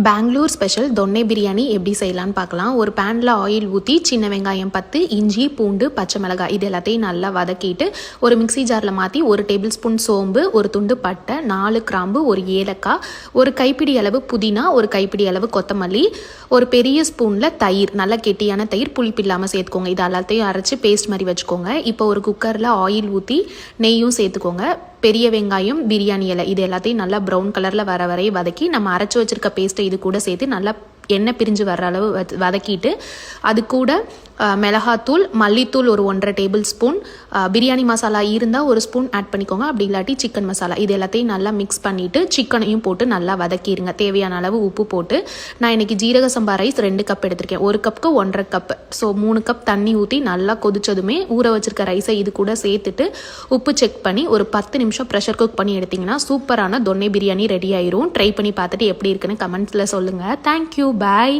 Bangalore special தொன்னை biryani எப்படி செய்யலான்னு பார்க்கலாம். ஒரு பேனில் ஆயில் ஊற்றி சின்ன வெங்காயம் 10, இஞ்சி பூண்டு பச்சை மிளகாய் இது எல்லாத்தையும் நல்லா வதக்கிட்டு ஒரு மிக்சி ஜாரில் மாற்றி 1 டேபிள் ஸ்பூன் சோம்பு, ஒரு துண்டு பட்டை, 4 கிராம்பு, ஒரு ஏலக்காய், ஒரு கைப்பிடி அளவு புதினா, ஒரு கைப்பிடி அளவு கொத்தமல்லி, ஒரு பெரிய ஸ்பூனில் தயிர், நல்லா கெட்டியான தயிர், புளிப்பு இல்லாமல் சேர்த்துக்கோங்க. இது எல்லாத்தையும் அரைச்சி பேஸ்ட் மாதிரி வச்சுக்கோங்க. இப்போ ஒரு குக்கரில் ஆயில் ஊற்றி நெய்யும் சேர்த்துக்கோங்க. பெரிய வெங்காயம், பிரியாணி இலை இது எல்லாத்தையும் நல்லா ப்ரௌன் கலரில் வர வரையை வதக்கி நம்ம அரைச்சி வச்சுருக்க பேஸ்ட்டை இது கூட சேர்த்து நல்லா எண்ணெய் பிரிஞ்சு வர்ற அளவு வதக்கிட்டு அது கூட மிளகாத்தூள், மல்லித்தூள் ஒரு 1.5 டேபிள் ஸ்பூன், பிரியாணி மசாலா இருந்தால் 1 ஸ்பூன் ஆட் பண்ணிக்கோங்க. அப்படி இல்லாட்டி சிக்கன் மசாலா இது எல்லாத்தையும் நல்லா மிக்ஸ் பண்ணிவிட்டு சிக்கனையும் போட்டு நல்லா வதக்கிடுங்க. தேவையான அளவு உப்பு போட்டு நான் இன்றைக்கி ஜீரக சம்பா ரைஸ் 2 கப் எடுத்திருக்கேன். 1 கப்புக்கு 1.5 கப், ஸோ 3 கப் தண்ணி ஊற்றி நல்லா கொதிச்சதுமே ஊற வச்சிருக்க ரைஸை இது கூட சேர்த்துட்டு உப்பு செக் பண்ணி ஒரு 10 நிமிஷம் ப்ரெஷர் குக் பண்ணி எடுத்திங்கன்னா சூப்பரான தொன்னை பிரியாணி ரெடி ஆயிரும். ட்ரை பண்ணி பார்த்துட்டு எப்படி இருக்குன்னு கமெண்ட்ஸில் சொல்லுங்கள். தேங்க்யூ, பாய்.